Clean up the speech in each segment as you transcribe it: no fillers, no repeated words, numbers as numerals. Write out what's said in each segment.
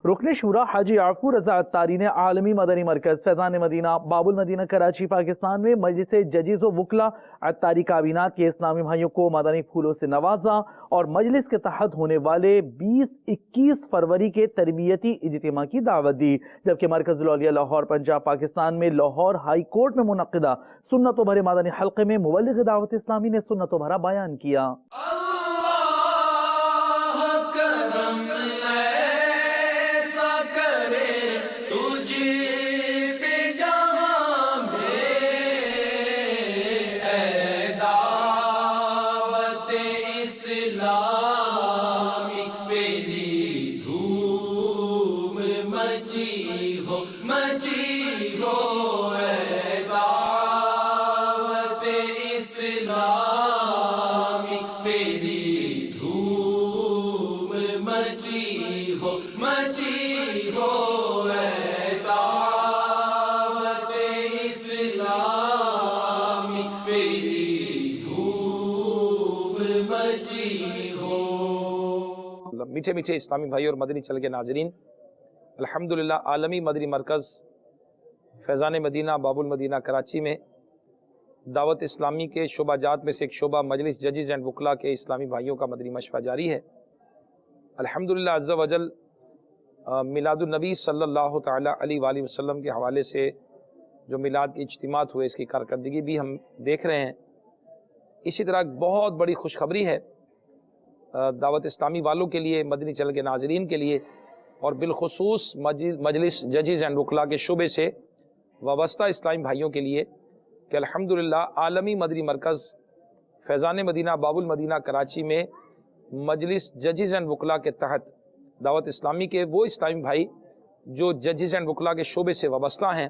رکن شورا حاجی عفو رضا عطاری نے عالمی مدنی مرکز فیضان مدینہ باب المدینہ کراچی پاکستان میں مجلس ججز و وکلا عطاری کابینات کے اسلامی بھائیوں کو مدنی پھولوں سے نوازا اور مجلس کے تحت ہونے والے 20-21 فروری کے تربیتی اجتماع کی دعوت دی، جبکہ مرکز الاولیاء لاہور پنجاب پاکستان میں لاہور ہائی کورٹ میں منعقدہ سنت و بھرے مدنی حلقے میں مبلغ دعوت اسلامی نے سنت و بھرا بیان کیا۔ میٹھے میٹھے اسلامی بھائی اور مدنی چل کے ناظرین، الحمدللہ عالمی مدنی مرکز فیضان مدینہ باب المدینہ کراچی میں دعوت اسلامی کے شعبہ جات میں سے ایک شعبہ مجلس ججز اینڈ وکلا کے اسلامی بھائیوں کا مدنی مشورہ جاری ہے۔ الحمدللہ عز و جل میلاد النبی صلی اللہ تعالی علیہ وآلہ وسلم کے حوالے سے جو میلاد کے اجتماعات ہوئے، اس کی کارکردگی بھی ہم دیکھ رہے ہیں۔ اسی طرح بہت بڑی خوشخبری ہے دعوت اسلامی والوں کے لیے، مدنی چل کے ناظرین کے لیے، اور بالخصوص مجلس ججز اینڈ وکلا کے شعبے سے وابستہ اسلامی بھائیوں کے لیے کہ الحمدللہ عالمی مدنی مرکز فیضان مدینہ باب المدینہ کراچی میں مجلس ججز اینڈ وکلا کے تحت دعوت اسلامی کے وہ اسلامی بھائی جو ججز اینڈ وکلا کے شعبے سے وابستہ ہیں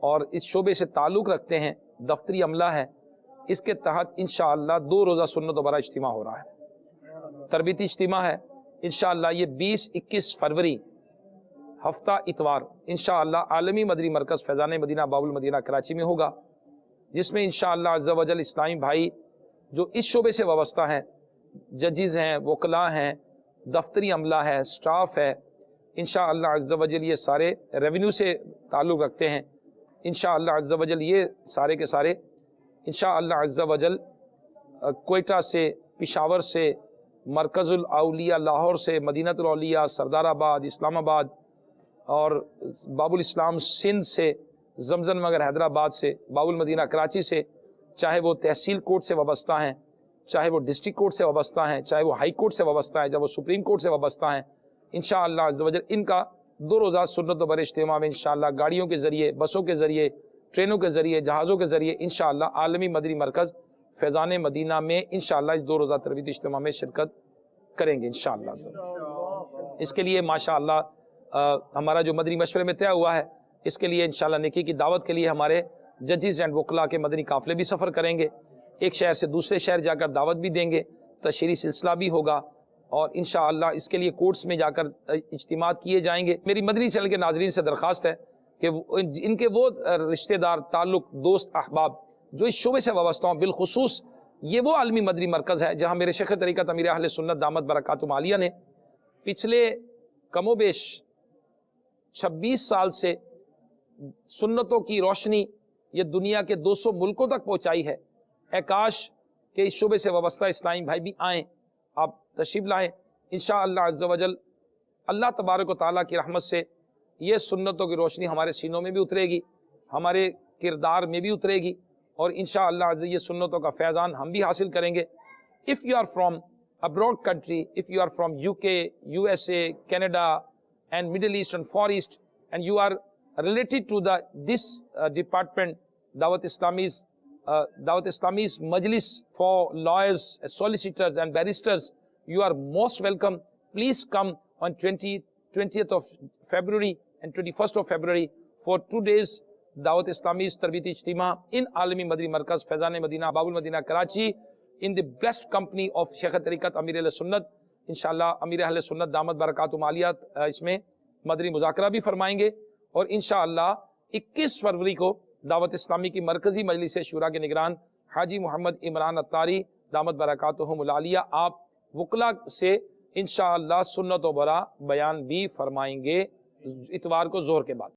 اور اس شعبے سے تعلق رکھتے ہیں، دفتری عملہ ہے، اس کے تحت انشاءاللہ 2 روزہ سنت و برا اجتماع ہو رہا ہے، تربیتی اجتماع ہے۔ انشاءاللہ یہ 20-21 فروری ہفتہ اتوار انشاءاللہ عالمی مدنی مرکز فیضان مدینہ باب المدینہ کراچی میں ہوگا، جس میں انشاءاللہ عز و جل اسلامی بھائی جو اس شعبے سے وابستہ ہیں، ججز ہیں، وکلاء ہیں، دفتری عملہ ہے، سٹاف ہے، انشاءاللہ عز و جل یہ سارے ریونیو سے تعلق رکھتے ہیں، انشاءاللہ عز و جل یہ سارے کے سارے انشاءاللہ عز و جل کوئٹہ سے، پشاور سے، مرکز الاولیاء لاہور سے، مدینہ الاولیاء سردار آباد اسلام آباد اور باب الاسلام سندھ سے، زمزم نگر حیدرآباد سے، باب المدینہ کراچی سے، چاہے وہ تحصیل کورٹ سے وابستہ ہیں، چاہے وہ ڈسٹرکٹ کورٹ سے وابستہ ہیں، چاہے وہ ہائی کورٹ سے وابستہ ہیں، چاہے وہ سپریم کورٹ سے وابستہ ہیں، انشاءاللہ عز و جل ان کا 2 روزہ سنت و بر اجتماع میں انشاءاللہ گاڑیوں کے ذریعے، بسوں کے ذریعے، ٹرینوں کے ذریعے، جہازوں کے ذریعے انشاءاللہ عالمی مدنی مرکز فیضان مدینہ میں انشاءاللہ اس 2 روزہ تربیتی اجتماع میں شرکت کریں گے انشاءاللہ۔ اس کے لیے ماشاءاللہ ہمارا جو مدنی مشورے میں طے ہوا ہے، اس کے لیے انشاءاللہ نیکی کی دعوت کے لیے ہمارے ججز اینڈ وکلا کے مدنی قافلے بھی سفر کریں گے، ایک شہر سے دوسرے شہر جا کر دعوت بھی دیں گے، تشہیری سلسلہ بھی ہوگا، اور انشاءاللہ اس کے لیے کورٹس میں جا کر اجتماعات کیے جائیں گے۔ میری مدنی چینل کے ناظرین سے درخواست ہے کہ ان کے وہ رشتہ دار، تعلق، دوست، احباب جو اس شعبے سے وابستہ ہوں، بالخصوص یہ وہ عالمی مدنی مرکز ہے جہاں میرے شیخ طریقت امیر اہل سنت دامت برکاتہم عالیہ نے پچھلے کم و بیش 26 سال سے سنتوں کی روشنی یہ دنیا کے 200 ملکوں تک پہنچائی ہے۔ اے کاش کہ اس شعبے سے وابستہ اسلامی بھائی بھی آئیں، آپ تشریف لائیں، انشاءاللہ عز و جل اللہ تبارک و تعالیٰ کی رحمت سے یہ سنتوں کی روشنی ہمارے سینوں میں بھی اترے گی، ہمارے کردار میں بھی اترے گی، اور انشاءاللہ عز یہ سنتوں کا فیضان ہم بھی حاصل کریں گے۔ If you are from abroad country, if you are from UK, USA, Canada and Middle East and Far East, and you are related to this department, Dawat Islami's Majlis for lawyers, solicitors and barristers, you are most welcome. Please come on 20th of February and 21st of February for 2 days دعوت اسلامی تربیتی اجتماع ان عالمی مدنی مرکز فیضان مدینہ باب المدینہ کراچی ان the best company of شیخ طریقت امیر اہل سنت۔ انشاءاللہ امیر اہل سنت دامت برکاتہم عالیہ اس میں مدنی مذاکرہ بھی فرمائیں گے، اور انشاءاللہ 21 فروری کو دعوت اسلامی کی مرکزی مجلس شورا کے نگران حاجی محمد عمران عطاری دامت برکاتہم العالیہ آپ وکلا سے انشاءاللہ سنت و برا بیان بھی فرمائیں گے اتوار کو ظہر کے بعد.